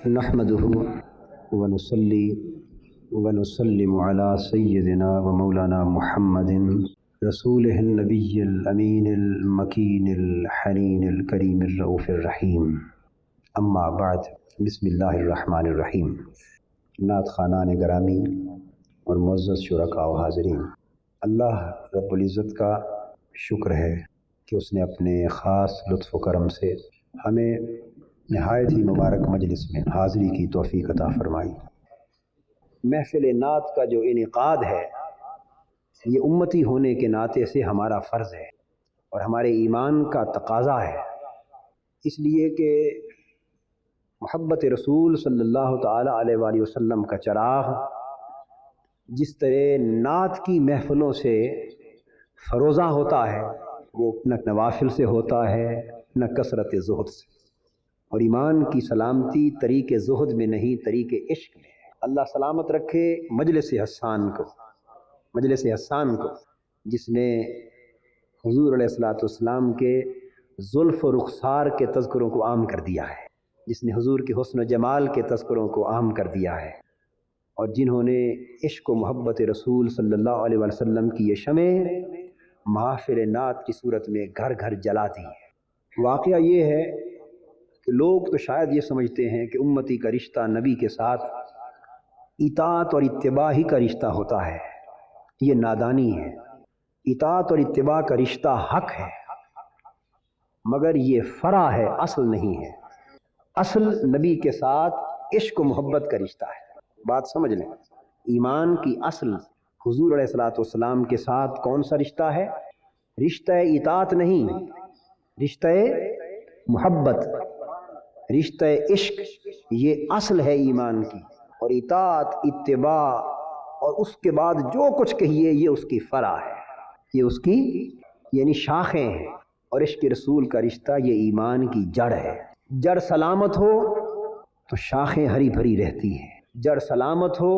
نحمده ونصلي ونسلم على سيدنا ومولانا محمد رسوله النبي الأمين المكين الحنين الكريم الرؤوف الرحيم اما بعد بسم اللہ الرحمن الرحیم۔ نعت خوانان گرامی اور معزز شرکاء و حاضرین، اللہ رب العزت کا شکر ہے کہ اس نے اپنے خاص لطف و کرم سے ہمیں نہایت ہی مبارک مجلس میں حاضری کی توفیق عطا فرمائی۔ محفل نعت کا جو انعقاد ہے یہ امتی ہونے کے ناطے سے ہمارا فرض ہے اور ہمارے ایمان کا تقاضا ہے، اس لیے کہ محبت رسول صلی اللہ تعالی علیہ وآلہ وسلم کا چراغ جس طرح نعت کی محفلوں سے فروزاں ہوتا ہے وہ نہ نوافل سے ہوتا ہے نہ کثرت زہد سے، اور ایمان کی سلامتی طریق زہد میں نہیں طریق عشق میں ہے۔ اللہ سلامت رکھے مجلس حسان کو جس نے حضور علیہ السلام کے زلف و رخسار کے تذکروں کو عام کر دیا ہے، جس نے حضور کے حسن و جمال کے تذکروں کو عام کر دیا ہے، اور جنہوں نے عشق و محبت رسول صلی اللہ علیہ وسلم کی یہ شمع محافل نعت کی صورت میں گھر گھر جلا دی ہے۔ واقعہ یہ ہے کہ لوگ تو شاید یہ سمجھتے ہیں کہ امتی کا رشتہ نبی کے ساتھ اطاعت اور اتباع ہی کا رشتہ ہوتا ہے، یہ نادانی ہے۔ اطاعت اور اتباع کا رشتہ حق ہے، مگر یہ فرع ہے، اصل نہیں ہے۔ اصل نبی کے ساتھ عشق و محبت کا رشتہ ہے۔ بات سمجھ لیں، ایمان کی اصل حضور علیہ السلام کے ساتھ کون سا رشتہ ہے؟ رشتہ اطاعت نہیں، رشتہ محبت، رشتہ عشق، یہ اصل ہے ایمان کی، اور اطاعت اتباع اور اس کے بعد جو کچھ کہیے یہ اس کی فرع ہے، یہ اس کی یعنی شاخیں ہیں، اور عشق رسول کا رشتہ یہ ایمان کی جڑ ہے۔ جڑ سلامت ہو تو شاخیں ہری بھری رہتی ہیں، جڑ سلامت ہو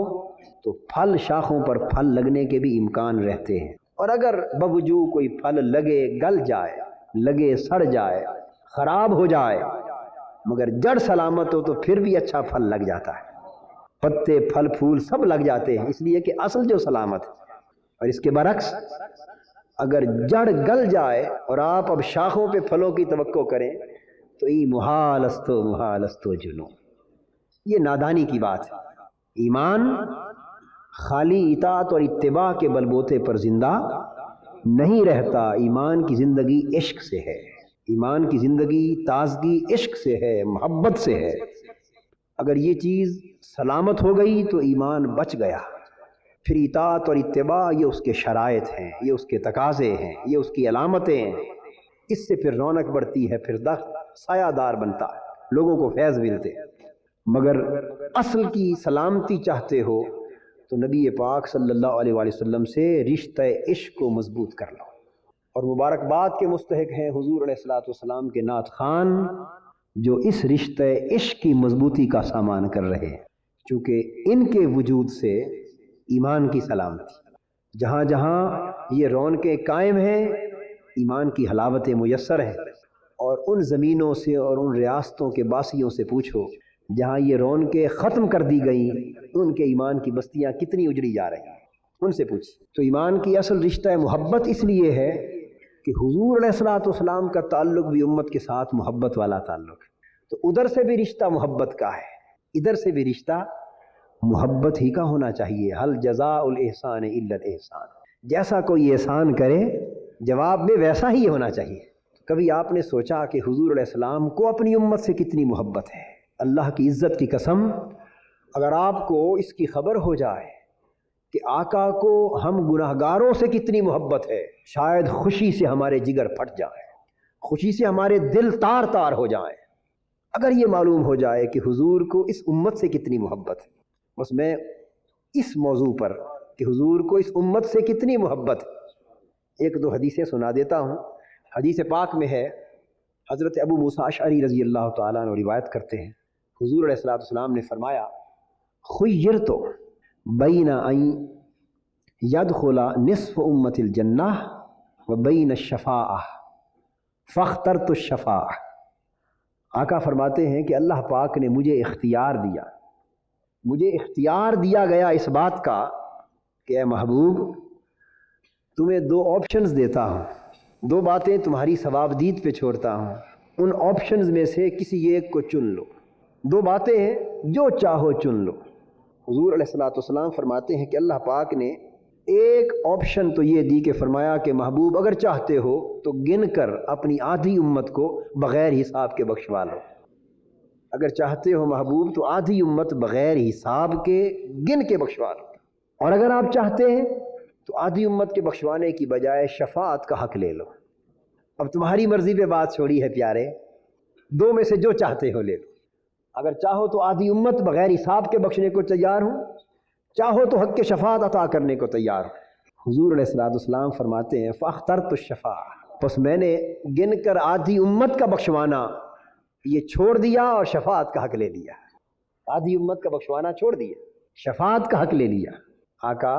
تو پھل شاخوں پر پھل لگنے کے بھی امکان رہتے ہیں، اور اگر بوجود کوئی پھل لگے گل جائے، لگے سڑ جائے، خراب ہو جائے، مگر جڑ سلامت ہو تو پھر بھی اچھا پھل لگ جاتا ہے، پتے پھل پھول سب لگ جاتے ہیں، اس لیے کہ اصل جو سلامت ہے۔ اور اس کے برعکس اگر جڑ گل جائے اور آپ اب شاخوں پہ پھلوں کی توقع کریں تو ای محال استو جنو، یہ نادانی کی بات ہے۔ ایمان خالی اطاعت اور اتباع کے بلبوتے پر زندہ نہیں رہتا، ایمان کی زندگی عشق سے ہے، ایمان کی زندگی تازگی عشق سے ہے، محبت سے ہے۔ اگر یہ چیز سلامت ہو گئی تو ایمان بچ گیا، پھر اطاعت اور اتباع یہ اس کے شرائط ہیں، یہ اس کے تقاضے ہیں، یہ اس کی علامتیں ہیں، اس سے پھر رونق بڑھتی ہے، پھر درخت سایہ دار بنتا ہے، لوگوں کو فیض ملتے ہیں۔ مگر اصل کی سلامتی چاہتے ہو تو نبی پاک صلی اللہ علیہ وآلہ وسلم سے رشتہ عشق کو مضبوط کر لو، اور مبارکباد کے مستحق ہیں حضور علیہ السلام کے نعت خوان جو اس رشتہ عشق کی مضبوطی کا سامان کر رہے ہیں، چونکہ ان کے وجود سے ایمان کی سلامتی، جہاں جہاں یہ رونقیں قائم ہیں ایمان کی حلاوتیں میسر ہیں، اور ان زمینوں سے اور ان ریاستوں کے باسیوں سے پوچھو جہاں یہ رونقیں ختم کر دی گئیں ان کے ایمان کی بستیاں کتنی اجڑی جا رہی ہیں، ان سے پوچھ۔ تو ایمان کی اصل رشتہ محبت اس لیے ہے کہ حضور علیہ السلام کا تعلق بھی امت کے ساتھ محبت والا تعلق ہے، تو ادھر سے بھی رشتہ محبت کا ہے، ادھر سے بھی رشتہ محبت ہی کا ہونا چاہیے۔ حل جزاء الاحسان الا الاحسان، جیسا کوئی احسان کرے جواب میں ویسا ہی ہونا چاہیے۔ کبھی آپ نے سوچا کہ حضور علیہ السلام کو اپنی امت سے کتنی محبت ہے؟ اللہ کی عزت کی قسم، اگر آپ کو اس کی خبر ہو جائے کہ آقا کو ہم گناہگاروں سے کتنی محبت ہے، شاید خوشی سے ہمارے جگر پھٹ جائیں، خوشی سے ہمارے دل تار تار ہو جائیں۔ اگر یہ معلوم ہو جائے کہ حضور کو اس امت سے کتنی محبت ہے، بس میں اس موضوع پر کہ حضور کو اس امت سے کتنی محبت ہے ایک دو حدیثیں سنا دیتا ہوں۔ حدیث پاک میں ہے، حضرت ابو موسیٰ اشعری رضی اللہ تعالیٰ عنہ روایت کرتے ہیں، حضور علیہ السلام نے فرمایا، خیرت بین ان یدخل نصف امت الجنہ و بین الشفاعہ فاخترت الشفاعہ۔ آقا فرماتے ہیں کہ اللہ پاک نے مجھے اختیار دیا گیا اس بات کا کہ اے محبوب تمہیں 2 آپشنز دیتا ہوں، 2 باتیں تمہاری ثوابدید پہ چھوڑتا ہوں، ان آپشنز میں سے کسی ایک کو چن لو۔ 2 باتیں ہیں، جو چاہو چن لو۔ حضور علیہ الصلوۃ والسلام فرماتے ہیں کہ اللہ پاک نے ایک آپشن تو یہ دی کہ فرمایا کہ محبوب اگر چاہتے ہو تو گن کر اپنی آدھی امت کو بغیر حساب کے بخشوا لو۔ اگر چاہتے ہو محبوب تو آدھی امت بغیر حساب کے گن کے بخشوا لو، اور اگر آپ چاہتے ہیں تو آدھی امت کے بخشوانے کی بجائے شفاعت کا حق لے لو۔ اب تمہاری مرضی پہ بات چھوڑی ہے پیارے، 2 میں سے جو چاہتے ہو لے لو۔ اگر چاہو تو آدھی امت بغیر حساب کے بخشنے کو تیار ہوں، چاہو تو حق کے شفاعت عطا کرنے کو تیار ہوں۔ حضور علیہ الصلوۃ والسلام فرماتے ہیں فاخترت الشفاعہ، پس میں نے گن کر آدھی امت کا بخشوانا یہ چھوڑ دیا اور شفاعت کا حق لے لیا۔ آدھی امت کا بخشوانا چھوڑ دیا، شفاعت کا حق لے لیا۔ آقا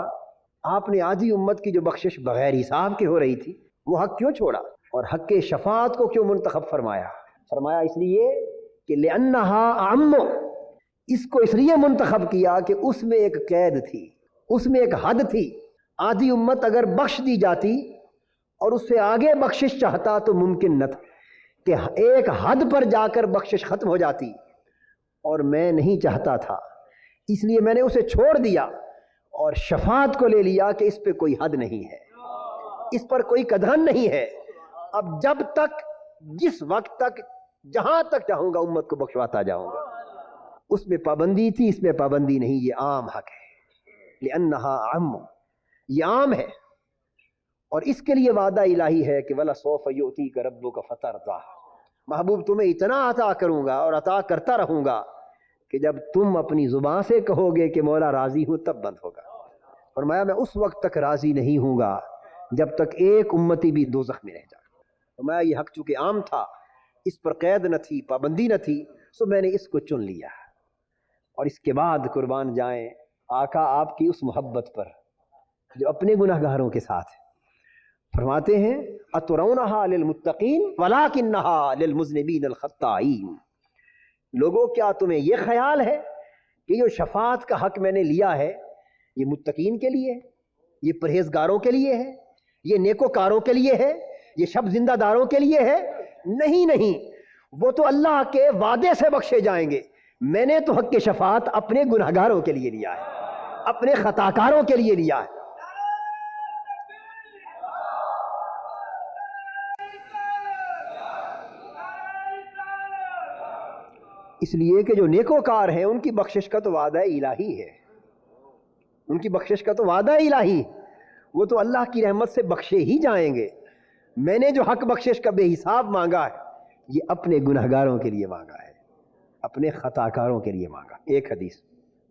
آپ نے آدھی امت کی جو بخشش بغیر حساب کے ہو رہی تھی وہ حق کیوں چھوڑا، اور حق کے شفاعت کو کیوں منتخب فرمایا؟ فرمایا اس لیے کہ لأنہا اعم، اس کو اس لیے منتخب کیا کہ اس میں ایک قید تھی، اس میں ایک حد تھی۔ آدھی امت اگر بخش دی جاتی اور اس سے آگے بخشش چاہتا تو ممکن نہ تھا، کہ ایک حد پر جا کر بخشش ختم ہو جاتی، اور میں نہیں چاہتا تھا، اس لیے میں نے اسے چھوڑ دیا اور شفاعت کو لے لیا کہ اس پہ کوئی حد نہیں ہے، اس پر کوئی قدغن نہیں ہے۔ اب جب تک، جس وقت تک، جہاں تک چاہوں گا امت کو بخشواتا جاؤں گا۔ اس میں پابندی تھی، اس میں پابندی نہیں، یہ عام حق ہے، لأنہا اعم، یہ عام ہے۔ اور اس کے لیے وعدہ الہی ہے کہ وَلَسَوْفَ يُؤْتِيكَ رَبُّكَ فَتَرْضَىٰ، محبوب تمہیں اتنا عطا کروں گا اور عطا کرتا رہوں گا کہ جب تم اپنی زبان سے کہو گے کہ مولا راضی ہوں تب بند ہوگا۔ فرمایا میں اس وقت تک راضی نہیں ہوں گا جب تک ایک امتی بھی دوزخ میں رہ جائے۔ فرمایا یہ حق چونکہ عام تھا، اس پر قید نہ تھی، پابندی نہ تھی، سو میں نے اس کو چن لیا۔ اور اس کے بعد قربان جائیں آقا آپ کی اس محبت پر جو اپنے گناہ گاروں کے ساتھ ہے۔ فرماتے ہیں اَتُرَوْنَهَا لِلْمُتَّقِينَ وَلَكِنَّهَا لِلْمُذْنِبِينَ الْخَطَّائِينَ، لوگوں کیا تمہیں یہ خیال ہے کہ جو شفاعت کا حق میں نے لیا ہے یہ متقین کے لیے ہے، یہ پرہیزگاروں کے لیے ہے، یہ نیکوکاروں کے لیے ہے، یہ شب زندہ داروں کے لیے ہے؟ نہیں نہیں، وہ تو اللہ کے وعدے سے بخشے جائیں گے۔ میں نے تو حق کی شفاعت اپنے گناہ گاروں کے لیے لیا ہے، اپنے خطا کاروں کے لیے لیا ہے۔ اس لیے کہ جو نیکوکار ہیں ان کی بخشش کا تو وعدہ الہی ہے، ان کی بخشش کا تو وعدہ الہی، وہ تو اللہ کی رحمت سے بخشے ہی جائیں گے۔ میں نے جو حق بخشش کا بے حساب مانگا ہے یہ اپنے گناہ گاروں کے لیے مانگا ہے، اپنے خطا کاروں کے لیے مانگا۔ ایک حدیث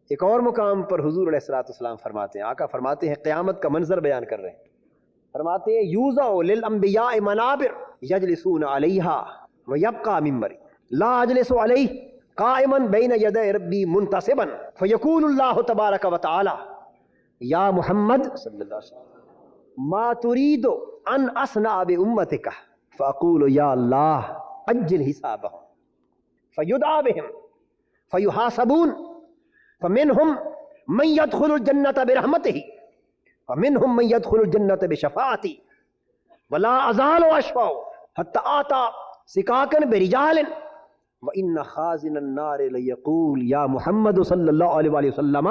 ایک اور مقام پر حضور علیہ الصلوۃ والسلام فرماتے ہیں، آقا فرماتے ہیں قیامت کا منظر بیان کر رہے ہیں، فرماتے ہیں یوضع للانبیاء منابر یجلسون علیہا ویبقى منبری لا اجلس علیہ قائما بین یدی ربی منتصبا فیقول اللہ تبارک و تعالی یا محمد صلی اللہ علیہ وسلم ما تريد ان اصنع بامتک فاقول یا اللہ اجل حسابهم فیدعى بهم فیحاسبون فمنهم من يدخل الجنة برحمته ومنهم من يدخل الجنة بشفاعتي ولا أزال أشفع حتى آتى سكاكا برجال وإن خازن النار ليقول يا محمد صلى الله عليه وآله وسلم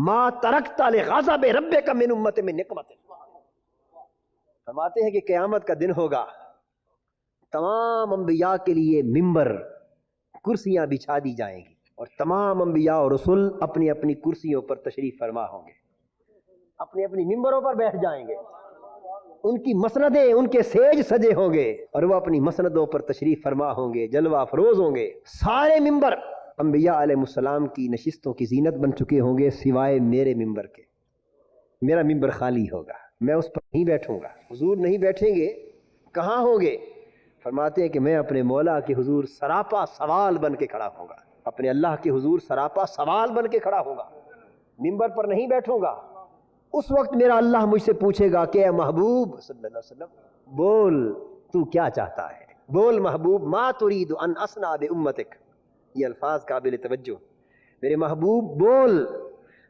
ما تركت لغضب ربك من أمة من نقمة۔ فرماتے ہیں کہ قیامت کا دن ہوگا، تمام انبیاء کے لیے ممبر، کرسیاں بچھا دی جائیں گی، اور تمام انبیاء اور رسول اپنی اپنی کرسیوں پر تشریف فرما ہوں گے، اپنی اپنی ممبروں پر بیٹھ جائیں گے، ان کی مسندیں ان کے سیج سجے ہوں گے اور وہ اپنی مسندوں پر تشریف فرما ہوں گے، جلوہ افروز ہوں گے۔ سارے ممبر انبیاء علیہ السلام کی نشستوں کی زینت بن چکے ہوں گے سوائے میرے ممبر کے، میرا ممبر خالی ہوگا، میں اس پر نہیں بیٹھوں گا۔ حضور نہیں بیٹھیں گے، کہاں ہوں گے؟ فرماتے ہیں کہ میں اپنے مولا کے حضور سراپا سوال بن کے کھڑا ہوں گا، اپنے اللہ کے حضور سراپا سوال بن کے کھڑا ہوں گا، ممبر پر نہیں بیٹھوں گا۔ اس وقت میرا اللہ مجھ سے پوچھے گا کہ اے محبوب صلی اللہ علیہ وسلم بول تو کیا چاہتا ہے؟ بول محبوب ما تريد ان اصنع بامتک، یہ الفاظ قابل توجہ. میرے محبوب بول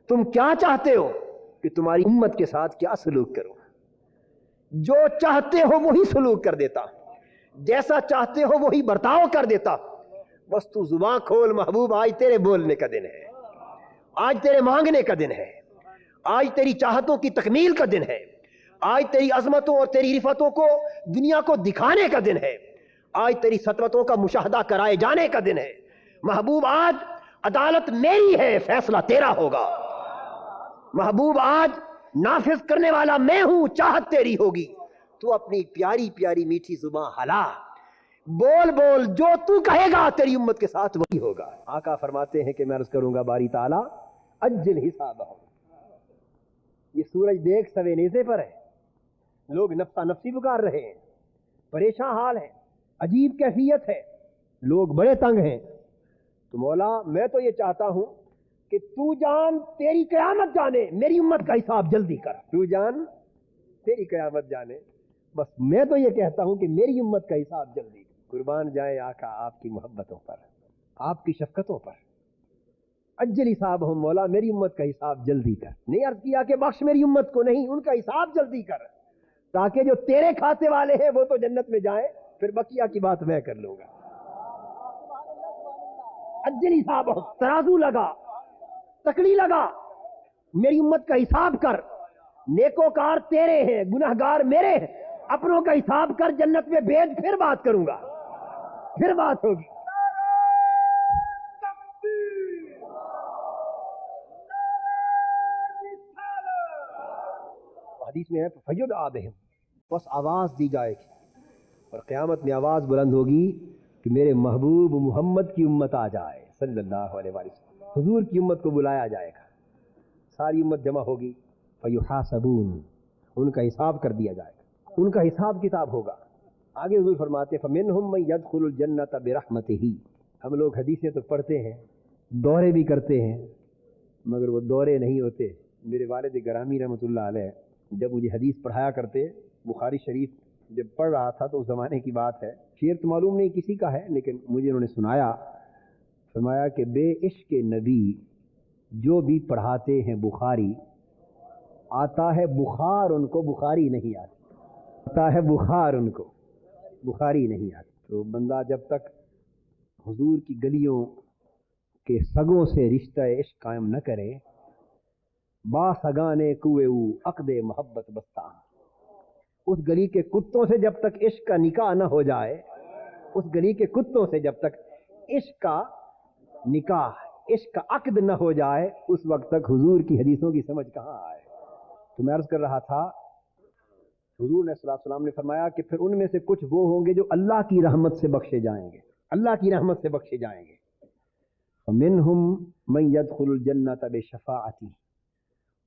تم کیا چاہتے ہو کہ تمہاری امت کے ساتھ کیا سلوک کرو. جو چاہتے ہو وہی سلوک کر دیتا، جیسا چاہتے ہو وہی برتاؤ کر دیتا. بس تو زبان کھول محبوب، آج تیرے بولنے کا دن ہے، آج تیرے مانگنے کا دن ہے، آج تیری چاہتوں کی تکمیل کا دن ہے، آج تیری عظمتوں اور تیری رفتوں کو دنیا کو دکھانے کا دن ہے، آج تیری سطوتوں کا مشاہدہ کرائے جانے کا دن ہے. محبوب آج عدالت میری ہے، فیصلہ تیرا ہوگا. محبوب آج نافذ کرنے والا میں ہوں، چاہت تیری ہوگی. تو اپنی پیاری پیاری میٹھی زبان ہلا، بول بول، جو تو کہے گا تیری امت کے ساتھ وہی ہوگا. آقا فرماتے ہیں کہ میں عرض کروں گا باری تعالیٰ اجل حسابہم. یہ سورج دیکھ سوے نیزے پر ہے، لوگ نفسا نفسی پکار رہے ہیں، پریشان حال ہے، عجیب کیفیت ہے، لوگ بڑے تنگ ہیں. تو مولا میں تو یہ چاہتا ہوں کہ تو جان تیری قیامت جانے، میری امت کا حساب جلدی کر. تو جان تیری قیامت جانے، بس میں تو یہ کہتا ہوں کہ میری امت کا حساب جلدی کر. قربان جائے آقا آپ کی محبتوں پر، آپ کی شفقتوں پر. اجل حسابہم، مولا میری امت کا حساب جلدی کر. نہیں عرض کیا کہ بخش میری امت کو، نہیں، ان کا حساب جلدی کر، تاکہ جو تیرے کھاتے والے ہیں وہ تو جنت میں جائیں، پھر بقیہ کی بات میں کر لوں گا. اجل حسابہم، ترازو لگا، تکڑی لگا، میری امت کا حساب کر. نیکوکار تیرے ہیں، گناہگار میرے ہیں، اپنوں کا حساب کر، جنت میں بھیج، پھر بات کروں گا، پھر بات ہوگی. حدیث میں ہے فیدعا بہم، بس آواز دی جائے گی، اور قیامت میں آواز بلند ہوگی کہ میرے محبوب محمد کی امت آ جائے صلی اللہ علیہ وسلم. حضور کی امت کو بلایا جائے گا، ساری امت جمع ہوگی. فیحاسبون، ان کا حساب کر دیا جائے گا، ان کا حساب کتاب ہوگا. آگے حضور فرماتے فمنہم من يدخل الجنۃ برحمتہ. ہم لوگ حدیثیں تو پڑھتے ہیں، دورے بھی کرتے ہیں، مگر وہ دورے نہیں ہوتے. میرے والد گرامی رحمۃ اللہ علیہ جب مجھے حدیث پڑھایا کرتے، بخاری شریف جب پڑھ رہا تھا تو اس زمانے کی بات ہے، شعر تو معلوم نہیں کسی کا ہے، لیکن مجھے انہوں نے سنایا. فرمایا کہ بے عشق نبی جو بھی پڑھاتے ہیں بخاری، آتا ہے بخار ان کو، بخاری نہیں آتی، آتا ہے بخار ان کو، بخاری نہیں آتی. تو بندہ جب تک حضور کی گلیوں کے سگوں سے رشتہ عشق قائم نہ کرے، با سگانے کوئے او عقد محبت بستہ، اس گلی کے کتوں سے جب تک عشق کا نکاح نہ ہو جائے، اس گلی کے کتوں سے جب تک عشق کا نکاح، عشق کا عقد نہ ہو جائے، اس وقت تک حضور کی حدیثوں کی سمجھ کہاں آئے. تو میں عرض کر رہا تھا، حضور نے صلی اللہ علیہ وسلم نے فرمایا کہ پھر ان میں سے کچھ وہ ہوں گے جو اللہ کی رحمت سے بخشے جائیں گے، اللہ کی رحمت سے بخشے جائیں گے. فمنہم من يدخل الجنۃ بشفاعتی،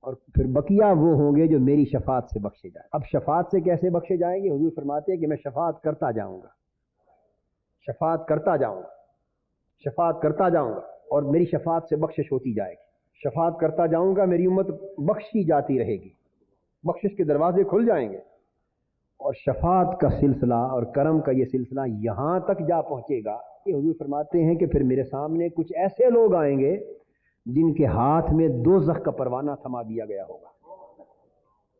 اور پھر بقیہ وہ ہوں گے جو میری شفاعت سے بخشے جائیں. اب شفاعت سے کیسے بخشے جائیں گے؟ حضور فرماتے ہیں کہ میں شفاعت کرتا جاؤں گا، شفاعت کرتا جاؤں گا، شفاعت کرتا جاؤں گا، اور میری شفاعت سے بخشش ہوتی جائے گی. شفاعت کرتا جاؤں گا، میری امت بخشی جاتی رہے گی، بخشش کے دروازے کھل جائیں گے، اور شفاعت کا سلسلہ اور کرم کا یہ سلسلہ یہاں تک جا پہنچے گا کہ حضور فرماتے ہیں کہ پھر میرے سامنے کچھ ایسے لوگ آئیں گے جن کے ہاتھ میں دوزخ کا پروانہ تھما دیا گیا ہوگا،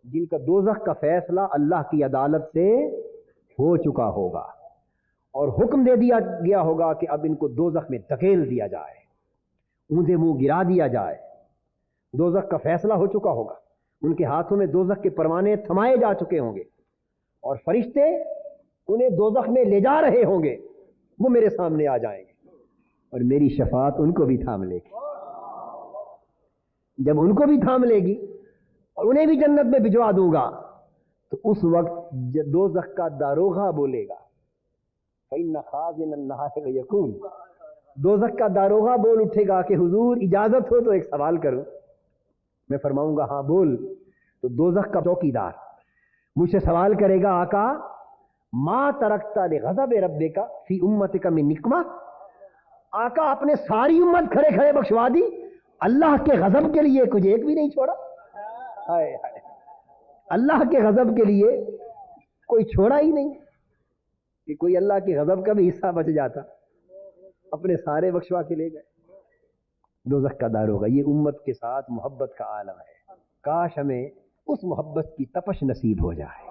جن کا دوزخ کا فیصلہ اللہ کی عدالت سے ہو چکا ہوگا، اور حکم دے دیا گیا ہوگا کہ اب ان کو دوزخ میں دھکیل دیا جائے، اونھے منہ گرا دیا جائے. دوزخ کا فیصلہ ہو چکا ہوگا، ان کے ہاتھوں میں دوزخ کے پروانے تھمائے جا چکے ہوں گے، اور فرشتے انہیں دوزخ میں لے جا رہے ہوں گے. وہ میرے سامنے آ جائیں گے، اور میری شفاعت ان کو بھی تھام لے گی. جب ان کو بھی تھام لے گی اور انہیں بھی جنت میں بھجوا دوں گا، تو اس وقت دوزخ کا داروغہ بولے گا، فَإِنَّ خَازِنَ النَّارِ لَيَقُولُ، دوزخ کا داروغہ بول اٹھے گا کہ حضور اجازت ہو تو ایک سوال کروں. میں فرماؤں گا ہاں بول. تو دوزخ کا چوکیدار مجھ سے سوال کرے گا، آقا ما ترکت لغضب ربک فی امتک من نقمہ، آقا آپ نے ساری امت کھڑے کھڑے بخشوا دی، اللہ کے غضب کے لیے کچھ ایک بھی نہیں چھوڑا. ہائے ہائے، اللہ کے غضب کے لیے کوئی چھوڑا ہی نہیں. کہ کوئی اللہ کی غضب کا بھی حصہ بچ جاتا، اپنے سارے بخشوا کے لے گئے، دوزخ کا دار ہوگا۔ یہ امت کے ساتھ محبت کا عالم ہے، کاش ہمیں اس محبت کی تپش نصیب ہو جائے۔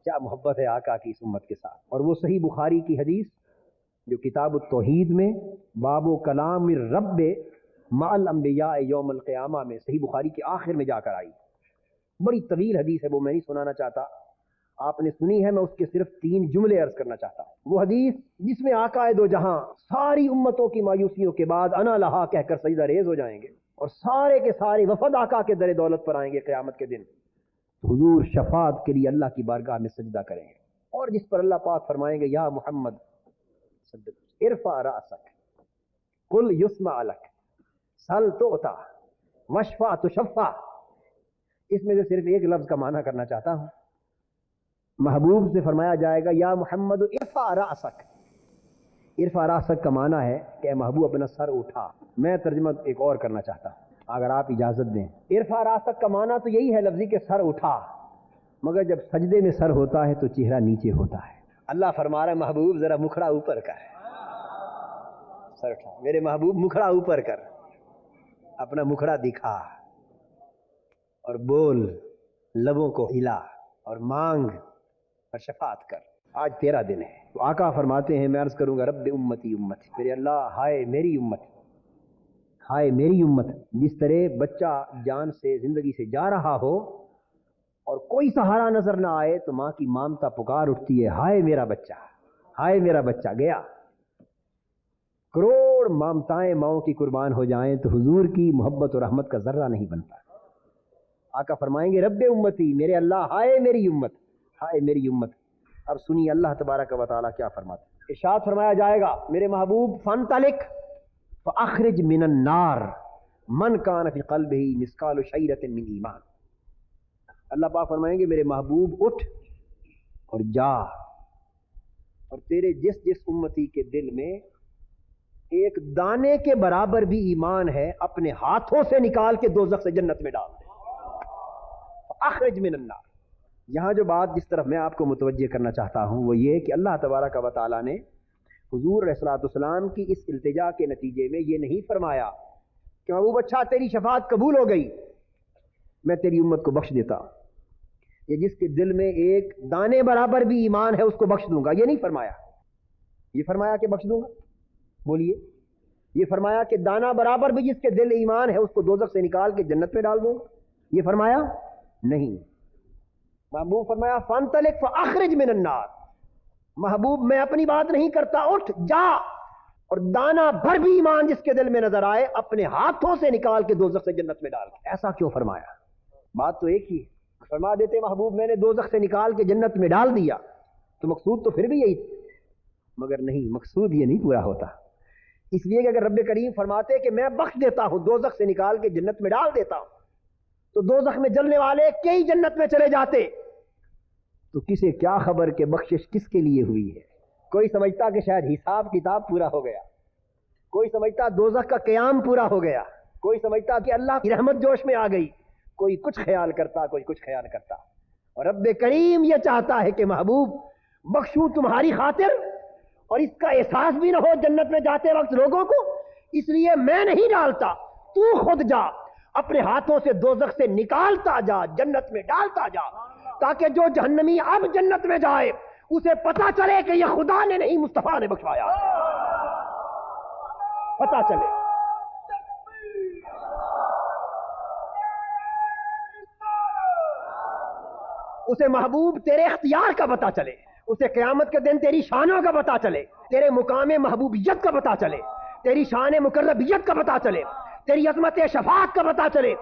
کیا محبت ہے آقا کی اس امت کے ساتھ۔ اور وہ صحیح بخاری کی حدیث جو کتاب التوحید میں باب و کلام الرب مع الانبیاء یوم القیامہ میں صحیح بخاری کے آخر میں جا کر آئی، بڑی طویل حدیث ہے، وہ میں نہیں سنانا چاہتا، آپ نے سنی ہے، میں اس کے صرف 3 جملے عرض کرنا چاہتا ہوں۔ وہ حدیث جس میں آقا دو جہاں ساری امتوں کی مایوسیوں کے بعد انا لہا کہہ کر سجدہ ریز ہو جائیں گے اور سارے کے سارے وفد آقا کے در دولت پر آئیں گے قیامت کے دن، حضور شفاعت کے لیے اللہ کی بارگاہ میں سجدہ کریں گے، اور جس پر اللہ پاک فرمائیں گے یا محمد ارفع رأسک قل یسمع لک سل تؤتا واشفع تشفع۔ اس میں سے صرف ایک لفظ کا معنی کرنا چاہتا ہوں۔ محبوب سے فرمایا جائے گا یا محمد ارفع رأسک، ارفع رأسک کا معنی ہے کہ اے محبوب اپنا سر اٹھا۔ میں ترجمہ ایک اور کرنا چاہتا ہوں اگر آپ اجازت دیں۔ ارفع رأسک کا معنی تو یہی ہے لفظی کہ سر اٹھا، مگر جب سجدے میں سر ہوتا ہے تو چہرہ نیچے ہوتا ہے۔ اللہ فرما رہا ہے محبوب ذرا مکھڑا اوپر کر، سر اٹھا، میرے محبوب مکھڑا اوپر کر، اپنا مکھڑا دکھا اور بول، لبوں کو ہلا اور مانگ اور شفاعت کر، آج تیرا دن ہے۔ تو آقا فرماتے ہیں میں عرض کروں گا رب امتی امتی، میرے اللہ ہائے میری امت، ہائے میری امت۔ جس طرح بچہ جان سے زندگی سے جا رہا ہو اور کوئی سہارا نظر نہ آئے تو ماں کی مامتا پکار اٹھتی ہے ہائے میرا بچہ، ہائے میرا بچہ گیا۔ کروڑ مامتائیں ماؤں کی قربان ہو جائیں تو حضور کی محبت اور رحمت کا ذرہ نہیں بنتا۔ آقا فرمائیں گے رب امتی، میرے اللہ ہائے میری امت، ہائے میری امت۔ اب سنیے اللہ تبارک و تعالیٰ کیا فرماتے ہیں۔ ارشاد فرمایا جائے گا میرے محبوب فانطلق فاخرج من النار من کان فی قلبہ مثقال شعیرۃ من ایمان۔ اللہ پاک فرمائیں گے میرے محبوب اٹھ اور جا، اور تیرے جس جس امتی کے دل میں ایک دانے کے برابر بھی ایمان ہے اپنے ہاتھوں سے نکال کے دوزخ سے جنت میں ڈال دے۔ اخرج من النار، یہاں جو بات جس طرف میں آپ کو متوجہ کرنا چاہتا ہوں وہ یہ کہ اللہ تبارک و تعالیٰ نے حضور علیہ الصلوۃ والسلام کی اس التجا کے نتیجے میں یہ نہیں فرمایا کہ محبوب اچھا تیری شفاعت قبول ہو گئی میں تیری امت کو بخش دیتا، یہ جس کے دل میں ایک دانے برابر بھی ایمان ہے اس کو بخش دوں گا، یہ نہیں فرمایا۔ یہ فرمایا کہ بخش دوں گا، بولیے، یہ فرمایا کہ دانہ برابر بھی جس کے دل ایمان ہے اس کو دوزخ سے نکال کے جنت میں ڈال دوں گا، یہ فرمایا نہیں۔ محبوب فرمایا فانطلق فاخرج من النار، محبوب میں اپنی بات نہیں کرتا، اٹھ جا اور دانہ بھر بھی ایمان جس کے دل میں نظر آئے اپنے ہاتھوں سے نکال کے دوزخ سے جنت میں ڈال۔ ایسا کیوں فرمایا؟ بات تو ایک ہی ہے، فرما دیتے محبوب میں نے دوزخ سے نکال کے جنت میں ڈال دیا تو مقصود تو پھر بھی یہی تھا، مگر نہیں، مقصود یہ نہیں پورا ہوتا۔ اس لیے کہ اگر رب کریم فرماتے کہ میں بخش دیتا ہوں، دوزخ سے نکال کے جنت میں ڈال دیتا ہوں، تو دوزخ میں جلنے والے کئی جنت میں چلے جاتے، تو کسے کیا خبر کہ بخشش کس کے لیے ہوئی ہے؟ کوئی سمجھتا کہ شاید حساب کتاب پورا ہو گیا، کوئی سمجھتا دوزخ کا قیام پورا ہو گیا، کوئی سمجھتا کہ اللہ کی رحمت جوش میں آ گئی، کوئی کچھ خیال کرتا، کوئی کچھ خیال کرتا۔ اور رب کریم یہ چاہتا ہے کہ محبوب بخشوں تمہاری خاطر اور اس کا احساس بھی نہ ہو جنت میں جاتے وقت لوگوں کو، اس لیے میں نہیں ڈالتا، تو خود جا اپنے ہاتھوں سے دوزخ سے نکالتا جا، جنت میں ڈالتا جا، تاکہ جو جہنمی اب جنت میں جائے اسے پتا چلے کہ یہ خدا نے نہیں مصطفیٰ نے بخشوایا، پتا چلے۔ اسے محبوب تیرے اختیار کا پتا چلے، اسے قیامت کے دن تیری شانوں کا پتا چلے، تیرے مقام محبوبیت کا پتا چلے، تیری شان مقربیت کا پتا چلے، تیری عظمت شفاعت کا پتا چلے،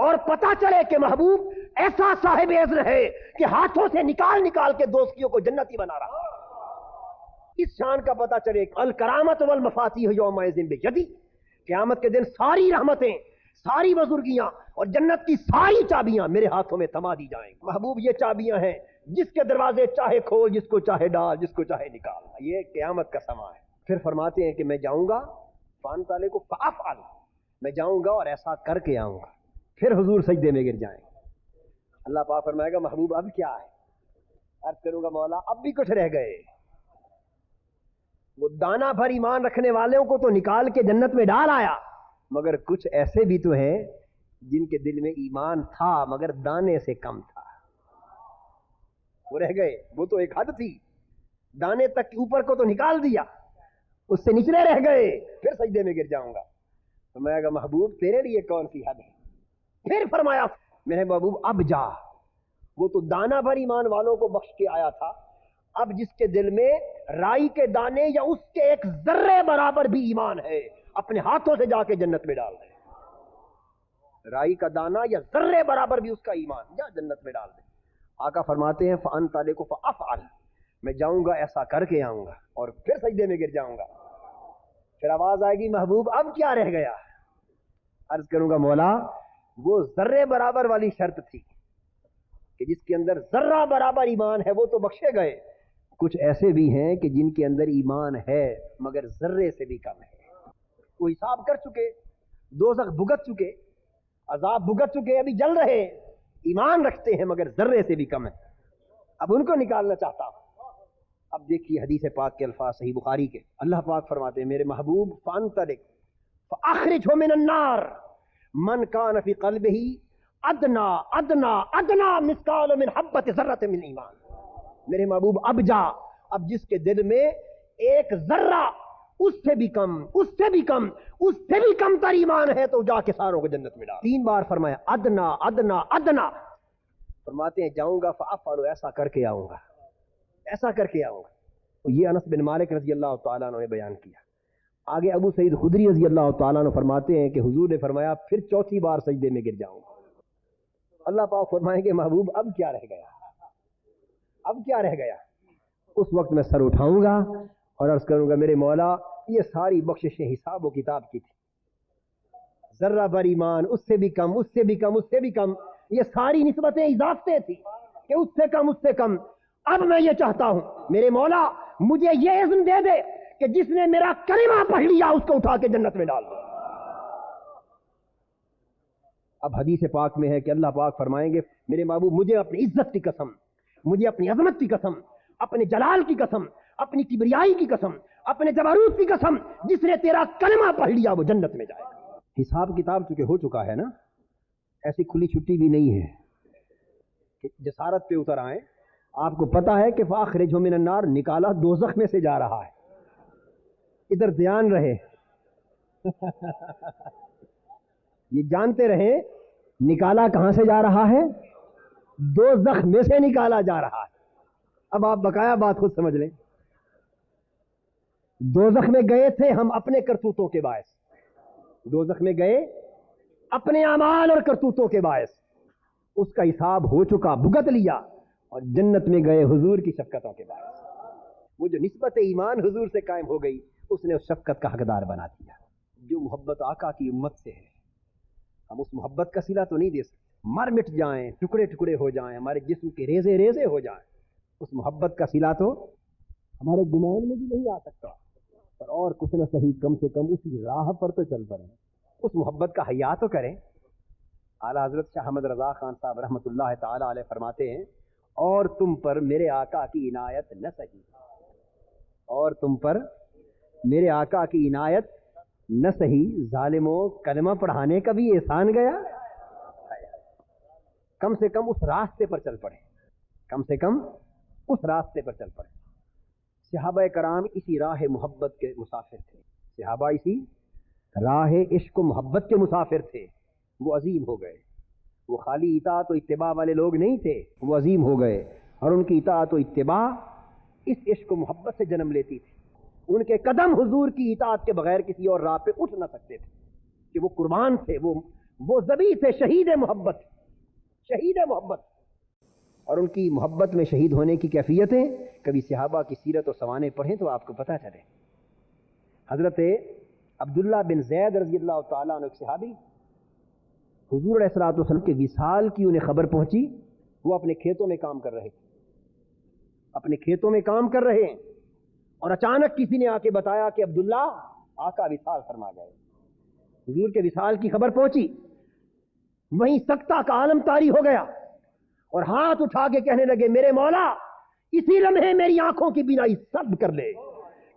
اور پتا چلے کہ محبوب ایسا صاحب عزم ہے کہ ہاتھوں سے نکال نکال کے دوستیوں کو جنتی بنا رہا۔ اس شان کا پتا چلے الکرامت والمفاتیح یومئذ بیدی، قیامت کے دن ساری رحمتیں، ساری بزرگیاں اور جنت کی ساری چابیاں میرے ہاتھوں میں تھما دی جائیں گی۔ محبوب یہ چابیاں ہیں، جس کے دروازے چاہے کھول، جس کو چاہے ڈال، جس کو چاہے نکال، یہ قیامت کا سما ہے۔ پھر فرماتے ہیں کہ میں جاؤں گا فانطلق کو فافعل، میں جاؤں گا اور ایسا کر کے آؤں گا، پھر حضور سجدے میں گر جائیں گے۔ اللہ پاک فرمائے گا محبوب اب کیا ہے؟ عرض کروں گا مولا اب بھی کچھ رہ گئے. وہ دانا بھر ایمان رکھنے والوں کو تو نکال کے جنت میں ڈال آیا، مگر کچھ ایسے بھی تو ہیں جن کے دل میں ایمان تھا مگر دانے سے کم تھا. وہ رہ گئے. وہ تو ایک حد تھی، دانے تک اوپر کو تو نکال دیا، اس سے نچلے رہ گئے. پھر سجدے میں گر جاؤں گا. تو میں کہا محبوب تیرے لیے کون سی حد ہے؟ پھر فرمایا میرے محبوب اب جا. وہ تو دانا بھر ایمان والوں کو بخش کے آیا تھا، اب جس کے دل میں رائی کے دانے یا اس کے ایک ذرے برابر بھی ایمان ہے اپنے ہاتھوں سے جا کے جنت میں ڈال دے. رائی کا دانا یا ذرے برابر بھی اس کا ایمان، جا جنت میں ڈال دے. آقا فرماتے ہیں فَأَنْتَ لَكُ فَأَفْعَلْ، میں جاؤں گا ایسا کر کے آؤں گا اور پھر سجدے میں گر جاؤں گا. پھر آواز آئے گی محبوب اب کیا رہ گیا؟ عرض کروں گا مولا وہ ذرے برابر والی شرط تھی کہ جس کے اندر ذرہ برابر ایمان ہے وہ تو بخشے گئے. کچھ ایسے بھی ہیں کہ جن کے اندر ایمان ہے مگر ذرے سے بھی کم ہے. وہ حساب کر چکے، دوزخ بھگت چکے، عذاب بھگت چکے، ابھی جل رہے، ایمان رکھتے ہیں مگر ذرے سے بھی کم ہے. اب ان کو نکالنا چاہتا ہوں. اب دیکھیے حدیث پاک کے الفاظ صحیح بخاری کے. اللہ پاک فرماتے ہیں میرے محبوب فَأَنْطَلِقْ فَأَخْرِجْهُ مِنَ النَّارِ مَنْ كَانَ فِي قَلْبِهِ أَدْنَى مِثْقَالُ مِنْ حَبَّةِ ذَرَّةٍ مِنْ ایمان. میرے محبوب اب جا، اب جس کے دل میں ایک ذرہ اس سے بھی کم، اس سے بھی کم، اس سے بھی کم تر ایمان ہے تو جا کے ساروں کو جنت میں ڈال. 3 بار فرمایا ادنا ادنا ادنا. فرماتے ہیں جاؤں گا فافعل، ایسا کر کے آؤں گا، ایسا کر کے آؤں گا. یہ انس بن مالک رضی اللہ تعالیٰ عنہ نے بیان کیا. آگے ابو سعید خدری رضی اللہ تعالیٰ عنہ فرماتے ہیں کہ حضور نے فرمایا پھر 4تھی بار سجدے میں گر جاؤں گا. اللہ پاک فرمائیں گے محبوب اب کیا رہ گیا؟ اب کیا رہ گیا؟ اس وقت میں سر اٹھاؤں گا اور عرض کروں گا میرے مولا یہ ساری بخششیں حساب و کتاب کی تھی، ذرہ بر ایمان، اس سے بھی کم، اس سے بھی کم، اس سے بھی کم، یہ ساری نسبتیں اضافے تھی کہ اس سے کم، اس سے کم. اب میں یہ چاہتا ہوں میرے مولا مجھے یہ اذن دے دے کہ جس نے میرا کلمہ پڑھ لیا اس کو اٹھا کے جنت میں ڈال دو. اب حدیث پاک میں ہے کہ اللہ پاک فرمائیں گے میرے محبوب مجھے اپنی عزت کی قسم، مجھے اپنی عظمت کی قسم، اپنے جلال کی قسم، اپنی کبریائی کی قسم، اپنے جبروت کی قسم، جس نے تیرا کلمہ پڑھ لیا وہ جنت میں جائے گا. حساب کتاب چونکہ ہو چکا ہے نا، ایسی کھلی چھٹی بھی نہیں ہے کہ جسارت پہ اتر آئیں. آپ کو پتا ہے کہ فاخرجہ من النار نکالا دوزخ میں سے جا رہا ہے. ادھر دھیان رہے یہ جانتے رہے نکالا کہاں سے جا رہا ہے؟ دوزخ میں سے نکالا جا رہا ہے. اب آپ بقایا بات خود سمجھ لیں. دوزخ میں گئے تھے ہم اپنے کرتوتوں کے باعث، دوزخ میں گئے اپنے اعمال اور کرتوتوں کے باعث، اس کا حساب ہو چکا، بھگت لیا، اور جنت میں گئے حضور کی شفقتوں کے باعث. وہ جو نسبت ایمان حضور سے قائم ہو گئی اس نے اس شفقت کا حقدار بنا دیا. جو محبت آقا کی امت سے ہے ہم اس محبت کا صلہ تو نہیں دے سکتے. مر مٹ جائیں، ٹکڑے ٹکڑے ہو جائیں، ہمارے جسم کے ریزے ریزے ہو جائیں، اس محبت کا صلہ تو ہمارے گمان میں بھی نہیں آ سکتا. پر اور کچھ نہ صحیح کم سے کم اسی راہ پر تو چل پڑیں، اس محبت کا حیا تو کریں. اعلیٰ حضرت شاہ احمد رضا خان صاحب رحمۃ اللہ تعالی علیہ فرماتے ہیں اور تم پر میرے آقا کی عنایت نہ سہی، اور تم پر میرے آقا کی عنایت نہ سہی، ظالموں کلمہ پڑھانے کا بھی احسان گیا. کم سے کم اس راستے پر چل پڑے، کم سے کم اس راستے پر چل پڑے. صحابہ کرام اسی راہ محبت کے مسافر تھے، صحابہ اسی راہ عشق و محبت کے مسافر تھے. وہ عظیم ہو گئے، وہ خالی اطاعت و اتباع والے لوگ نہیں تھے، وہ عظیم ہو گئے، اور ان کی اطاعت و اتباع اس عشق و محبت سے جنم لیتی تھی. ان کے قدم حضور کی اطاعت کے بغیر کسی اور راہ پہ اٹھ نہ سکتے تھے کہ وہ قربان تھے، وہ ذبیح تھے، شہید محبت، شہید محبت. اور ان کی محبت میں شہید ہونے کی کیفیتیں کبھی صحابہ کی سیرت و سوانے پڑھیں تو آپ کو پتہ چلے. حضرت عبداللہ بن زید رضی اللہ تعالیٰ عنہ ایک صحابی، حضور علیہ الصلوۃ والسلام کے وصال کی انہیں خبر پہنچی. وہ اپنے کھیتوں میں کام کر رہے تھے، اپنے کھیتوں میں کام کر رہے ہیں، اور اچانک کسی نے آ کے بتایا کہ عبداللہ آقا وصال فرما گئے. حضور کے وصال کی خبر پہنچی، وہیں سکتہ کا عالم طاری ہو گیا اور ہاتھ اٹھا کے کہنے لگے میرے مولا اسی لمحے میری آنکھوں کی بینائی سلب کر لے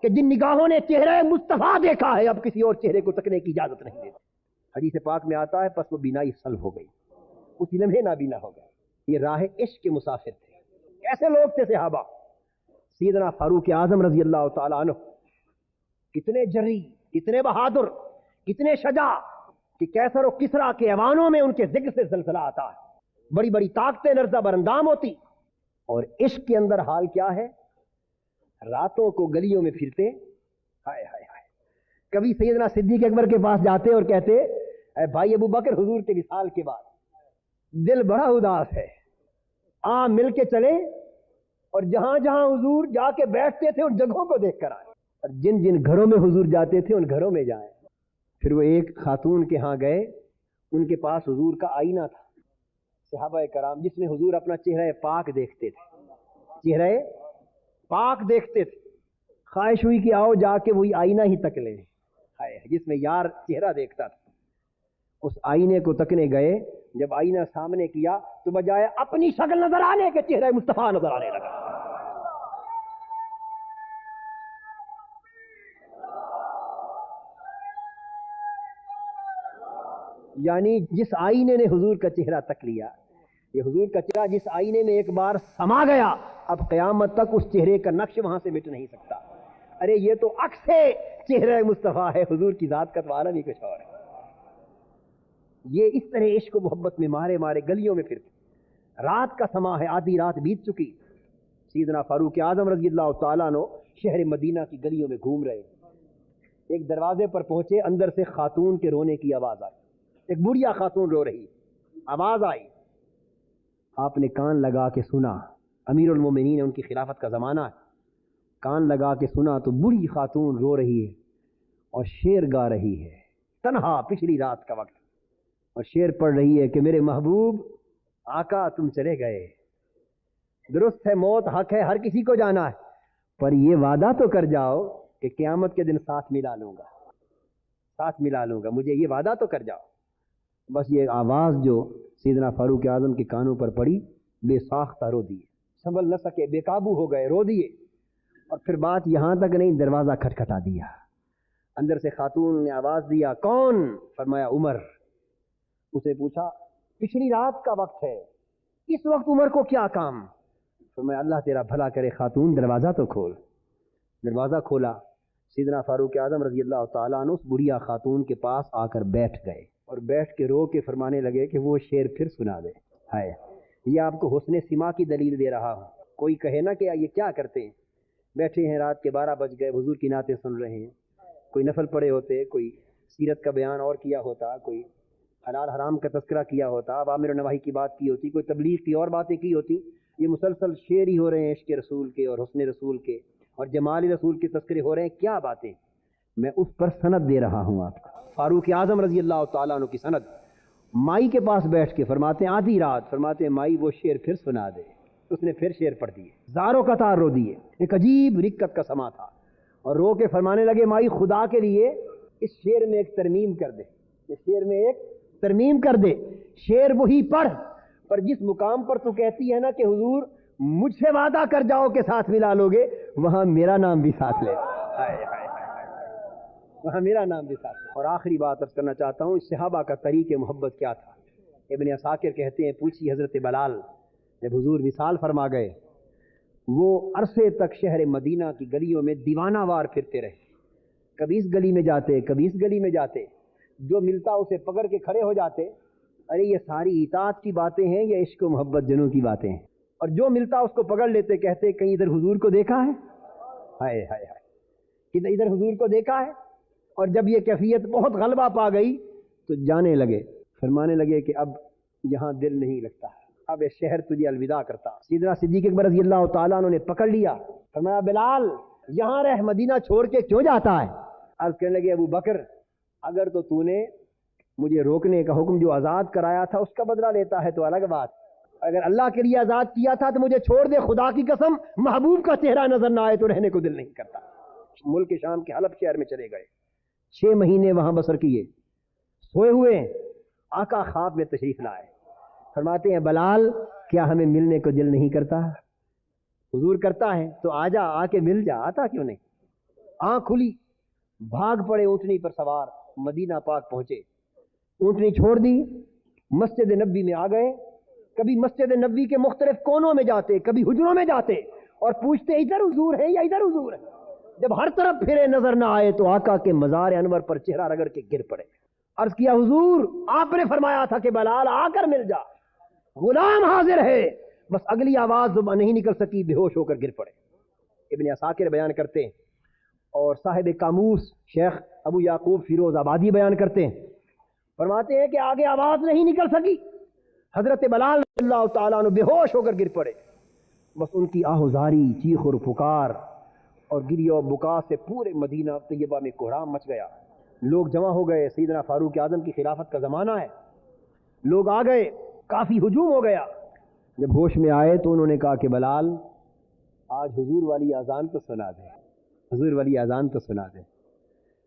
کہ جن نگاہوں نے چہرہ مصطفیٰ دیکھا ہے اب کسی اور چہرے کو تکنے کی اجازت نہیں دیتی. حدیث پاک میں آتا ہے پس وہ بینائی سلب ہو گئی, اسی لمحے نابینا ہو گئے. یہ راہ عشق کے مسافر تھے. کیسے لوگ تھے صحابہ؟ سیدنا فاروق اعظم رضی اللہ تعالیٰ عنہ کتنے جری, کتنے بہادر, کتنے شجاع کہ کیسر و کسرا کے ایوانوں میں ان کے ذکر سے زلزلہ آتا ہے, بڑی بڑی طاقتیں لرزہ برندام ہوتی. اور عشق کے اندر حال کیا ہے؟ راتوں کو گلیوں میں پھرتے, ہائے ہائے ہائے, کبھی سیدنا صدیق اکبر کے پاس جاتے اور کہتے اے بھائی ابو بکر حضور کے وصال کے بعد دل بڑا اداس ہے, آ مل کے چلے اور جہاں جہاں حضور جا کے بیٹھتے تھے ان جگہوں کو دیکھ کر آئے, اور جن جن گھروں میں حضور جاتے تھے ان گھروں میں جائیں. پھر وہ ایک خاتون کے ہاں گئے, ان کے پاس حضور کا آئینہ تھا صحابہ کرام جس میں حضور اپنا چہرہ پاک دیکھتے تھے, چہرہ پاک دیکھتے تھے. خواہش ہوئی کہ آؤ جا کے وہی آئینہ ہی تک لیں جس میں یار چہرہ دیکھتا تھا. اس آئینے کو تکنے گئے, جب آئینہ سامنے کیا تو بجائے اپنی شکل نظر آنے کے چہرہ مصطفیٰ نظر آنے لگا. یعنی جس آئینے نے حضور کا چہرہ تک لیا, یہ حضور کا چہرہ جس آئینے میں ایک بار سما گیا اب قیامت تک اس چہرے کا نقش وہاں سے مٹ نہیں سکتا. ارے یہ تو عکس چہرہ مصطفیٰ ہے, حضور کی ذات کا تو عالم ہی کچھ اور ہے. یہ اس طرح عشق و محبت میں مارے مارے گلیوں میں پھرتے. رات کا سما ہے, آدھی رات بیت چکی. سیدنا فاروق اعظم رضی اللہ تعالیٰ عنہ شہر مدینہ کی گلیوں میں گھوم رہے. ایک دروازے پر پہنچے, اندر سے خاتون کے رونے کی آواز آئی. ایک بڑھیا خاتون رو رہی, آواز آئی. آپ نے کان لگا کے سنا, امیر المومنین ان کی خلافت کا زمانہ ہے, کان لگا کے سنا تو بڑھی خاتون رو رہی ہے اور شعر گا رہی ہے تنہا پچھلی رات کا وقت, اور شعر پڑھ رہی ہے کہ میرے محبوب آقا تم چلے گئے, درست ہے موت حق ہے ہر کسی کو جانا ہے, پر یہ وعدہ تو کر جاؤ کہ قیامت کے دن ساتھ ملا لوں گا, ساتھ ملا لوں گا, مجھے یہ وعدہ تو کر جاؤ. بس یہ آواز جو سیدنا فاروق اعظم کے کانوں پر پڑی, بے ساختہ رو دیے, سنبھل نہ سکے, بے قابو ہو گئے, رو دیے. اور پھر بات یہاں تک نہیں, دروازہ کھٹکھٹا دیا. اندر سے خاتون نے آواز دیا, کون؟ فرمایا عمر. اسے پوچھا پچھلی رات کا وقت ہے, اس وقت عمر کو کیا کام؟ فرمایا اللہ تیرا بھلا کرے خاتون دروازہ تو کھول. دروازہ کھولا. سیدنا فاروق اعظم رضی اللہ تعالیٰ عنہ اس بڑھیا خاتون کے پاس آ کر بیٹھ گئے اور بیٹھ کے رو کے فرمانے لگے کہ وہ شعر پھر سنا دے. ہائے, یہ آپ کو حسن سما کی دلیل دے رہا ہوں. کوئی کہے نا کہ یہ کیا کرتے ہیں, بیٹھے ہیں رات کے 12 بج گئے, حضور کی نعتیں سن رہے ہیں, کوئی نفل پڑھے ہوتے, کوئی سیرت کا بیان اور کیا ہوتا, کوئی حلال حرام کا تذکرہ کیا ہوتا, اوامر و نواہی کی بات کی ہوتی, کوئی تبلیغ کی اور باتیں کی ہوتی. یہ مسلسل شعر ہی ہو رہے ہیں عشق رسول کے اور حسن رسول کے اور جمال رسول کے تذکرے ہو رہے ہیں. کیا باتیں, میں اس پر سند دے رہا ہوں آپ کو. فاروق اعظم رضی اللہ تعالیٰ عنہ کی سند. مائی کے پاس بیٹھ کے فرماتے ہیں آدھی رات, فرماتے ہیں مائی وہ شعر پھر سنا دے. اس نے پھر شعر پڑھ دیے, زاروں قطار رو دیے. ایک عجیب رکت کا سما تھا, اور رو کے فرمانے لگے مائی خدا کے لیے اس شعر میں ایک ترمیم کر دے, اس شعر میں ایک ترمیم کر دے. شعر وہی پڑھ, پر جس مقام پر تو کہتی ہے نا کہ حضور مجھ سے وعدہ کر جاؤ کہ ساتھ ملا لو گے, وہاں میرا نام بھی ساتھ لے, وہاں میرا نام بھی ساتھ لے. اور آخری بات عرض کرنا چاہتا ہوں, اس صحابہ کا طریق محبت کیا تھا. ابن عساکر کہتے ہیں پوچھی حضرت بلال, جب حضور وصال فرما گئے وہ عرصے تک شہر مدینہ کی گلیوں میں دیوانہ وار پھرتے رہے. کبھی اس گلی میں جاتے, کبھی اس گلی میں جاتے, جو ملتا اسے پکڑ کے کھڑے ہو جاتے. ارے یہ ساری اطاعت کی باتیں ہیں یا عشق و محبت جنوں کی باتیں ہیں؟ اور جو ملتا اس کو پکڑ لیتے, کہتے کہیں ادھر حضور کو دیکھا ہے, ہائے ہائے ہائے, ادھر حضور کو دیکھا ہے. اور جب یہ کیفیت بہت غلبہ پا گئی تو جانے لگے, فرمانے لگے کہ اب یہاں دل نہیں لگتا, اب یہ شہر تجھے الوداع کرتا. سیدنا صدیق اکبر رضی اللہ تعالیٰ عنہ نے پکڑ لیا, فرمایا بلال یہاں رہ, مدینہ چھوڑ کے کیوں جاتا ہے؟ عرض کرنے لگے ابو بکر اگر تو نے مجھے روکنے کا حکم جو آزاد کرایا تھا اس کا بدلہ لیتا ہے تو الگ بات, اگر اللہ کے لیے آزاد کیا تھا تو مجھے چھوڑ دے, خدا کی قسم محبوب کا چہرہ نظر نہ آئے تو رہنے کو دل نہیں کرتا. ملک شام کے حلب شہر میں چلے گئے, 6 مہینے وہاں بسر کیے. سوئے ہوئے آقا خواب میں تشریف لائے, فرماتے ہیں بلال کیا ہمیں ملنے کو دل نہیں کرتا؟ حضور کرتا ہے تو آ جا، آ کے مل جا، آتا کیوں نہیں؟ آنکھ کھلی، بھاگ پڑے اونٹنی پر سوار، مدینہ پاک پہنچے، اونٹنی چھوڑ دی، مسجد نبی میں آ گئے۔ کبھی مسجد نبی کے مختلف کونوں میں جاتے، کبھی حجروں میں جاتے اور پوچھتے ادھر حضور ہے یا ادھر حضور ہے۔ جب ہر طرف پھرے نظر نہ آئے تو آقا کے مزار انور پر چہرہ رگڑ کے گر پڑے۔ عرض کیا حضور آپ نے فرمایا تھا کہ بلال آ کر مل جا، غلام حاضر ہے۔ بس اگلی آواز زبان نہیں نکل سکی، بے ہوش ہو کر گر پڑے۔ ابن عساکر بیان کرتے ہیں اور صاحب قاموس شیخ ابو یعقوب فیروز آبادی بیان کرتے ہیں، فرماتے ہیں کہ آگے آواز نہیں نکل سکی، حضرت بلال رضی اللہ تعالیٰ عنہ بے ہوش ہو کر گر پڑے۔ بس ان کی آہوزاری، چیخ اور پکار اور گری و بکا سے پورے مدینہ طیبہ میں کوہرام مچ گیا۔ لوگ جمع ہو گئے، سیدنا فاروق اعظم کی خلافت کا زمانہ ہے، لوگ آ گئے، کافی ہجوم ہو گیا۔ جب ہوش میں آئے تو انہوں نے کہا کہ بلال آج حضور والی اذان تو سنا دے، حضور والی اذان تو سنا دے۔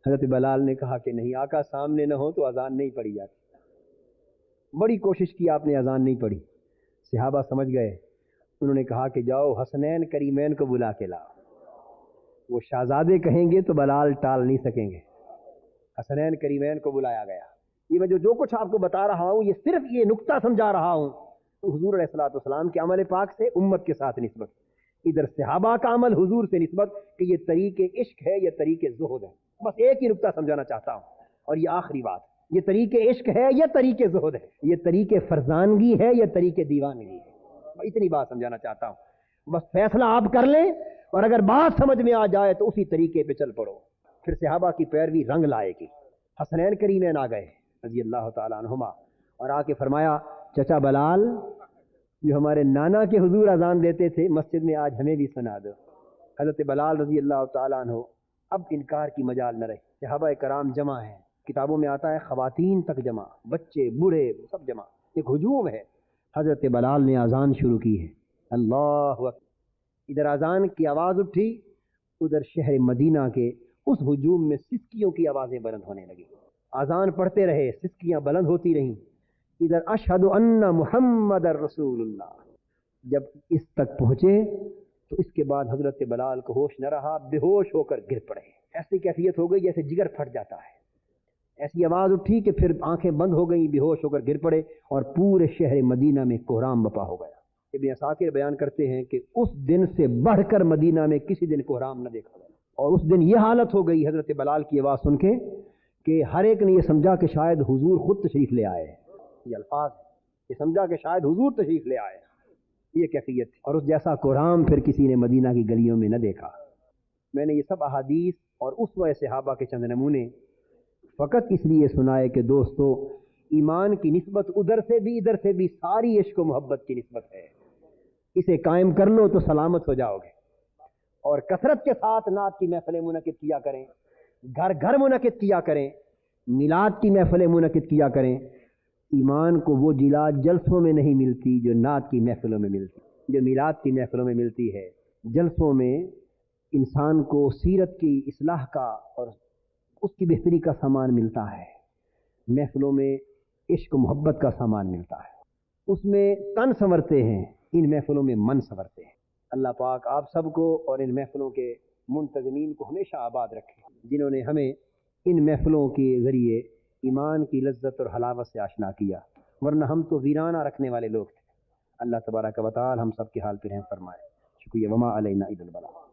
حضرت بلال نے کہا کہ نہیں آقا، سامنے نہ ہو تو اذان نہیں پڑھی جاتی۔ بڑی کوشش کی، آپ نے اذان نہیں پڑھی۔ صحابہ سمجھ گئے، انہوں نے کہا کہ جاؤ حسنین کریمین کو بلا کے لاؤ، وہ شہزادے کہیں گے تو بلال ٹال نہیں سکیں گے۔ حسنین کریمین کو بلایا گیا۔ یہ میں جو کچھ آپ کو بتا رہا ہوں، یہ صرف یہ نقطہ سمجھا رہا ہوں حضور علیہ الصلوۃ والسلام کے عمل پاک سے امت کے ساتھ نسبت، ادھر صحابہ کا عمل حضور سے نسبت کہ یہ طریق عشق ہے، یہ طریق زہد ہے۔ بس ایک ہی نقطہ سمجھانا چاہتا ہوں اور یہ آخری بات، یہ طریق عشق ہے، یہ طریق زہد ہے، یہ طریق فرزانگی ہے، یہ طریق دیوانگی ہے۔ میں اتنی بات سمجھانا چاہتا ہوں، بس فیصلہ آپ کر لیں اور اگر بات سمجھ میں آ جائے تو اسی طریقے پہ چل پڑو، پھر صحابہ کی پیروی رنگ لائے گی۔ حسنین کریمین آ گئے رضی اللہ تعالیٰ عنہما اور آ کے فرمایا چچا بلال، جو ہمارے نانا کے حضور اذان دیتے تھے مسجد میں، آج ہمیں بھی سنا دو۔ حضرت بلال رضی اللہ تعالیٰ عنہ اب انکار کی مجال نہ رہی، صحابہ کرام جمع ہیں، کتابوں میں آتا ہے خواتین تک جمع، بچے بوڑھے سب جمع، ایک ہجوم ہے۔ حضرت بلال نے اذان شروع کی ہے، اللہ اکبر۔ ادھر اذان کی آواز اٹھی، ادھر شہر مدینہ کے اس ہجوم میں سسکیوں کی آوازیں بلند ہونے لگی۔ اذان پڑھتے رہے، سسکیاں بلند ہوتی رہیں۔ ادھر اشہد ان محمد رسول اللہ، جب اس تک پہنچے تو اس کے بعد حضرت بلال کو ہوش نہ رہا، بے ہوش ہو کر گر پڑے۔ ایسی کیفیت ہو گئی جیسے جگر پھٹ جاتا ہے، ایسی آواز اٹھی کہ پھر آنکھیں بند ہو گئیں، بے ہوش ہو کر گر پڑے اور پورے شہر مدینہ میں کوہرام بپا ہو گیا۔ ابن عساکر بیان کرتے ہیں کہ اس دن سے بڑھ کر مدینہ میں کسی دن کوہرام نہ دیکھا گیا، اور اس دن یہ حالت ہو گئی حضرت بلال کی آواز سن کے کہ ہر ایک نے یہ سمجھا کہ شاید حضور خود تشریف لے آئے، یہ الفاظ یہ سمجھا کہ شاید حضور تشریف لے آئے، یہ کیفیت تھی۔ اور اس جیسا کوہرام پھر کسی نے مدینہ کی گلیوں میں نہ دیکھا۔ میں نے یہ سب احادیث اور اسوہ صحابہ کے چند نمونے فقط اس لیے سنائے کہ دوستو، ایمان کی نسبت ادھر سے بھی ادھر سے بھی ساری عشق و محبت کی نسبت ہے، اسے قائم کر لو تو سلامت ہو جاؤ گے۔ اور کثرت کے ساتھ نعت کی محفلیں منعقد کیا کریں، گھر گھر منعقد کیا کریں، میلاد کی محفلیں منعقد کیا کریں۔ ایمان کو وہ جلا جلسوں میں نہیں ملتی جو نعت کی محفلوں میں ملتی، جو میلاد کی محفلوں میں ملتی ہے۔ جلسوں میں انسان کو سیرت کی اصلاح کا اور اس کی بہتری کا سامان ملتا ہے، محفلوں میں عشق و محبت کا سامان ملتا ہے، اس میں تن سنورتے ہیں، ان محفلوں میں من سنورتے ہیں۔ اللہ پاک آپ سب کو اور ان محفلوں کے منتظمین کو ہمیشہ آباد رکھے، جنہوں نے ہمیں ان محفلوں کے ذریعے ایمان کی لذت اور حلاوت سے آشنا کیا، ورنہ ہم تو ویرانہ رکھنے والے لوگ تھے۔ اللہ تبارک و تعالی ہم سب کے حال پہ رحم فرمائے۔ شکریہ، وما علینا الا البلاغ۔